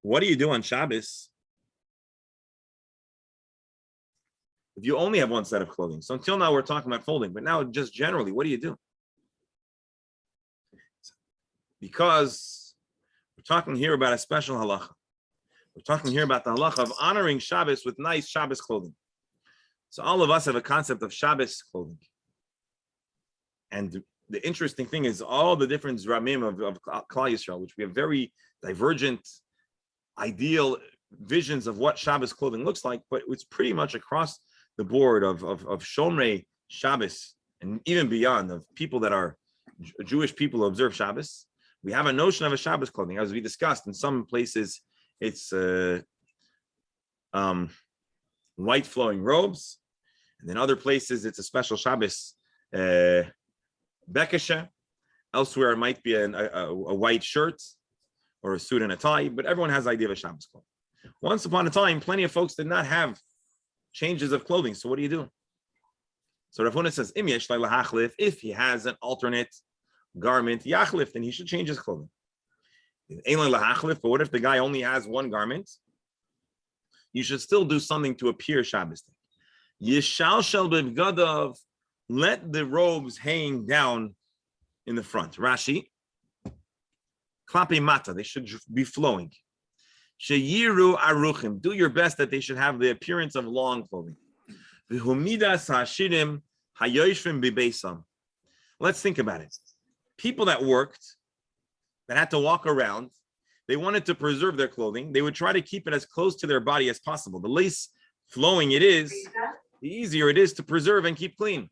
Speaker 1: What do you do on Shabbos if you only have one set of clothing? So until now, we're talking about folding, but now just generally, what do you do? Because we're talking here about a special halacha. We're talking here about the halacha of honoring Shabbos with nice Shabbos clothing. So all of us have a concept of Shabbos clothing. And the interesting thing is all the different zramim of Klal Yisrael, which we have very divergent ideal visions of what Shabbos clothing looks like, but it's pretty much across the board of Shomrei Shabbos and even beyond, of people that are Jewish people who observe Shabbos. We have a notion of a Shabbos clothing, as we discussed. In some places, it's white flowing robes, and in other places, it's a special Shabbos bekesha. Elsewhere, it might be a white shirt or a suit and a tie, but everyone has the idea of a Shabbos clothing. Once upon a time, plenty of folks did not have changes of clothing. So what do you do? So Rav Huna says, if he has an alternate garment, yachlif, then he should change his clothing. But what if the guy only has one garment? You should still do something to appear Shabbos. Yishalshal b'bgadav, let the robes hang down in the front. Rashi, klapi mata, they should be flowing. Sheyiru aruchim, do your best that they should have the appearance of long clothing. V'humidas hashirim hayoshvim b'beisam. Let's think about it. People that worked, that had to walk around, they wanted to preserve their clothing. They would try to keep it as close to their body as possible. The less flowing it is, the easier it is to preserve and keep clean.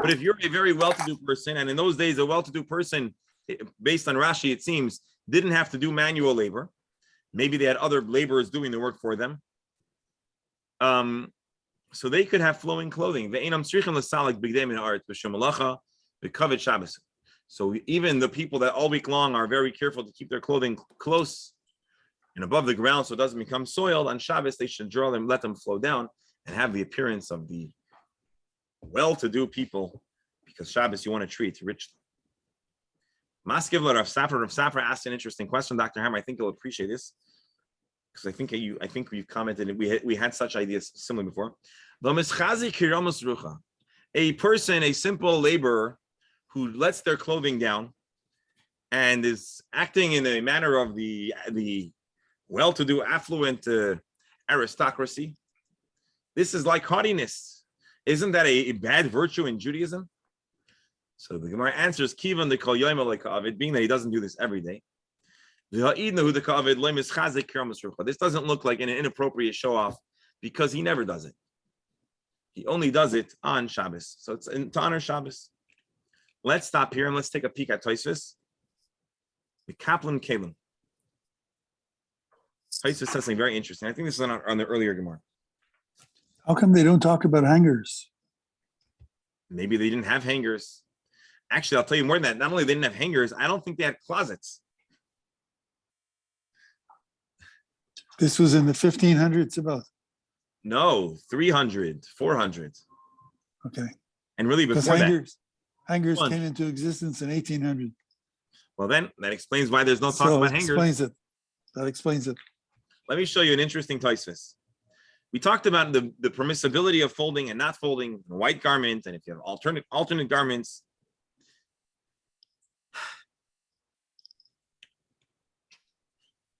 Speaker 1: But if you're a very well-to-do person, and in those days, a well-to-do person, based on Rashi, it seems, didn't have to do manual labor. Maybe they had other laborers doing the work for them. So they could have flowing clothing. So even the people that all week long are very careful to keep their clothing close and above the ground so it doesn't become soiled, on Shabbos they should draw them, let them flow down and have the appearance of the well-to-do people, because Shabbos you want to treat richly. Maskevla Rav Safra asked an interesting question, Dr. Hammer. I think you'll appreciate this, because I think we've commented, we had such ideas similar before. A person, a simple laborer, who lets their clothing down and is acting in a manner of the well-to-do, affluent aristocracy. This is like haughtiness. Isn't that a bad virtue in Judaism? So the Gemara answers, Kivan the kol yom leka'avid, being that he doesn't do this every day. This doesn't look like an inappropriate show-off because he never does it. He only does it on Shabbos. So it's to honor Shabbos. Let's stop here and let's take a peek at Tosfos. The Kaplan Kalim. Tosfos says something very interesting. I think this is on the earlier Gemara.
Speaker 3: How come they don't talk about hangers?
Speaker 1: Maybe they didn't have hangers. Actually, I'll tell you more than that. Not only they didn't have hangers, I don't think they had closets.
Speaker 3: This was in the 1500s about.
Speaker 1: No, 300, 400.
Speaker 3: Okay.
Speaker 1: And really
Speaker 3: Because
Speaker 1: before that.
Speaker 3: hangers came into existence in 1800.
Speaker 1: Well, then that explains why there's no talk
Speaker 3: So
Speaker 1: about
Speaker 3: it
Speaker 1: hangers.
Speaker 3: explains it. That explains it.
Speaker 1: Let me show you an interesting Tosfos. We talked about the permissibility of folding and not folding, a white garment, and if you have alternate garments.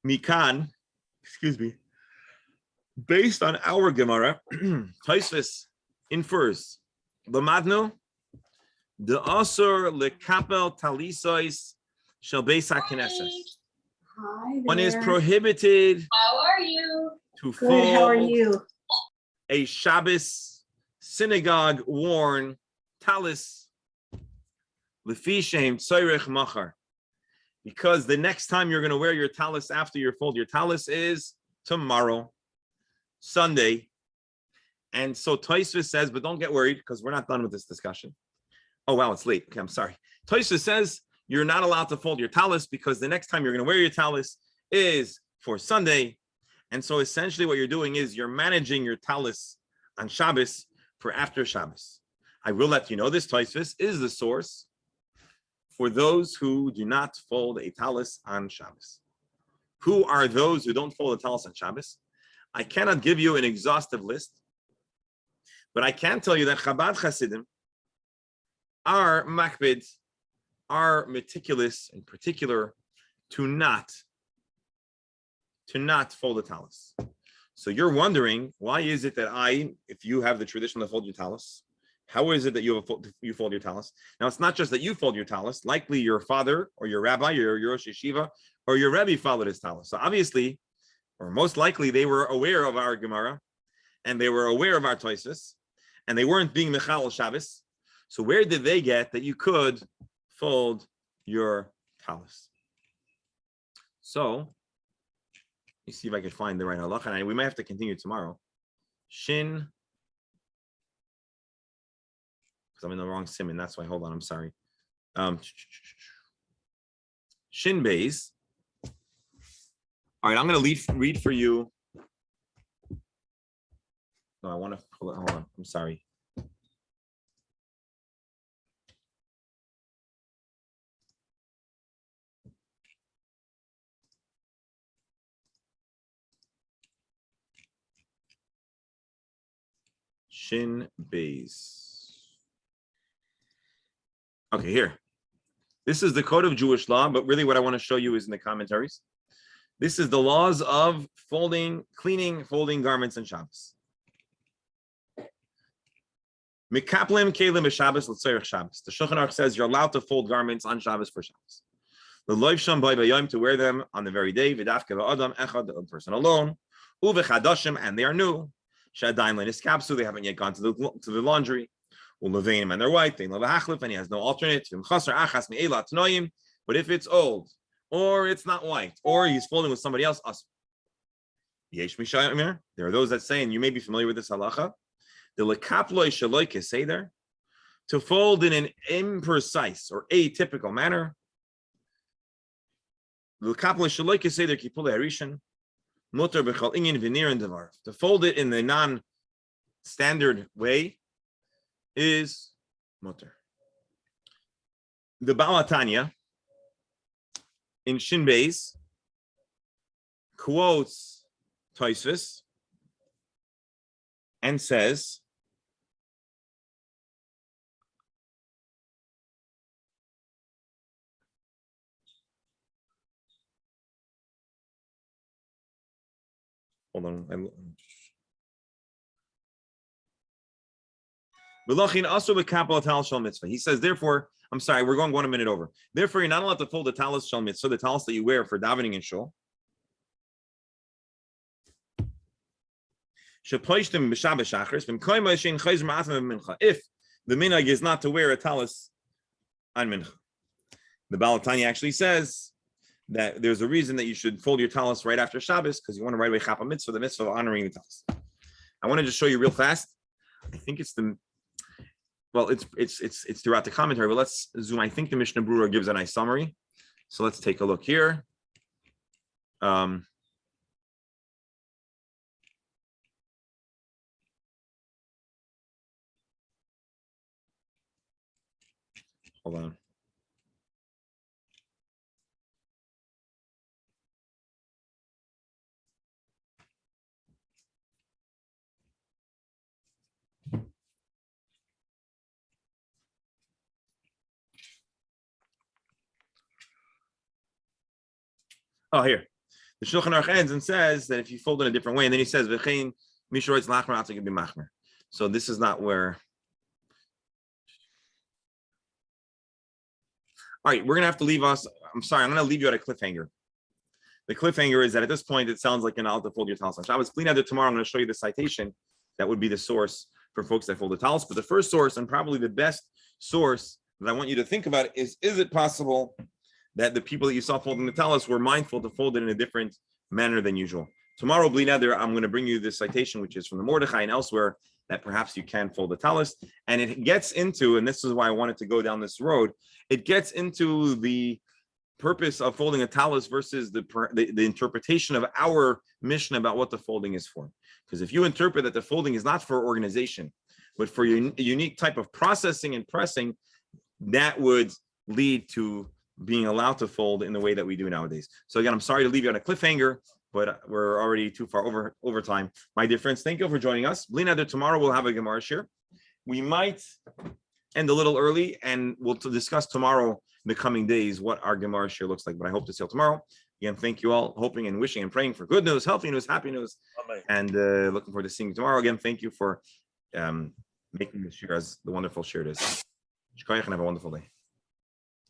Speaker 1: Mikan, excuse me, based on our Gemara, Tosfos infers, Lamadnu, the Asur lekapel talisois shel beis haKnesses.
Speaker 8: Hi
Speaker 1: One is
Speaker 8: there.
Speaker 1: prohibited
Speaker 8: How are you?
Speaker 1: to
Speaker 8: Good, how are
Speaker 1: fold
Speaker 8: you?
Speaker 1: a Shabbos synagogue worn talis lefi shem tzorech machar, because the next time you're going to wear your talis after you fold your talis is tomorrow, Sunday. And so Tosfos says, but don't get worried because we're not done with this discussion. Oh, wow, it's late. Okay, I'm sorry. Tosfos says you're not allowed to fold your talis because the next time you're going to wear your talis is for Sunday. And so essentially what you're doing is you're managing your talis on Shabbos for after Shabbos. I will let you know this Tosfos is the source for those who do not fold a talis on Shabbos. Who are those who don't fold a talis on Shabbos? I cannot give you an exhaustive list, but I can tell you that Chabad Hasidim are makbid, are meticulous in particular to not fold a talis. So you're wondering, why is it that if you have the tradition to fold your talis, how is it that you fold your talis? Now, it's not just that you fold your talis. Likely your father or your rabbi or your Rosh Yeshiva or your Rebbe followed his talis. So obviously, or most likely, they were aware of our Gemara and they were aware of our Tosfos and they weren't being Mechal Shabbos. So where did they get that you could fold your talis? So, let me see if I can find the right halacha. And we might have to continue tomorrow. Shin, because I'm in the wrong simon. That's why. Hold on, I'm sorry. Shin Beis. All right, I'm going to read for you. No, I want to pull it. Hold on. I'm sorry. Shin Beis. Okay, here. This is the code of Jewish law, but really what I want to show you is in the commentaries. This is the laws of folding, cleaning, folding garments on Shabbos. Mikaplim kelim b'Shabbos l'tzorech Shabbos. The Shulchan Aruch says you're allowed to fold garments on Shabbos for Shabbos. The loiv sham by bayom, to wear them on the very day. V'dafke v'adam echad, the person alone. Uvechadashim, and they are new. Shadayin le'niskapsu, they haven't yet gone to the laundry. Ulevenim, and they're white. They love hachlif, and he has no alternate. V'mchasar achas me'ela tnoyim. But if it's old, or it's not white, or he's folding with somebody else, yesh mishayimir. There are those that say, and you may be familiar with this halacha, the lekaploi shaloike seder, to fold in an imprecise or atypical manner. The lekaploi shaloike seder kipule harishan, mutar b'chal inyan v'nir and devar. To fold it in the non-standard way is mutar. The Baal HaTanya in Shin Beis quotes Tosfos and says, hold on. He says, therefore, I'm sorry, we're going 1 minute over. Therefore, you're not allowed to fold the talis shel mitzvah, the talis that you wear for davening in shul. If the minhag is not to wear a talis on mincha, the Baal HaTanya actually says that there's a reason that you should fold your talis right after Shabbos, because you want to right away chap a mitzvah, the mitzvah of honoring the talis. I want to just show you real fast. I think it's the, well, it's throughout the commentary, but let's zoom. I think the Mishnah Berurah gives a nice summary. So let's take a look here. Hold on. Oh, here. The Shulchan Aruch ends and says that if you fold in a different way, and then he says, "V'chein mishoritz lachmer atzig be machmer." So this is not where. All right, we're gonna have to leave us. I'm sorry, I'm gonna leave you at a cliffhanger. The cliffhanger is that at this point, it sounds like you're not allowed to fold your talis on Shabbos. Please, tomorrow I'm going to show you the citation that would be the source for folks that fold the talis. But the first source, and probably the best source that I want you to think about, is it possible that the people that you saw folding the talis were mindful to fold it in a different manner than usual? Tomorrow, Bli Neder, I'm going to bring you this citation, which is from the Mordechai and elsewhere, that perhaps you can fold the talis. And it gets into, and this is why I wanted to go down this road, it gets into the purpose of folding a talis versus the interpretation of our Mishnah about what the folding is for. Because if you interpret that the folding is not for organization, but for a unique type of processing and pressing, that would lead to being allowed to fold in the way that we do nowadays. So again, I'm sorry to leave you on a cliffhanger, but we're already too far over time. My dear friends, thank you for joining us. Bli Neder, tomorrow we'll have a Gemara share. We might end a little early, and we'll discuss tomorrow, in the coming days, what our Gemara share looks like. But I hope to see you tomorrow. Again, thank you all, hoping and wishing and praying for good news, healthy news, happy news, and looking forward to seeing you tomorrow. Again, thank you for making this share as the wonderful share it is. Shkoyach, and have a wonderful day.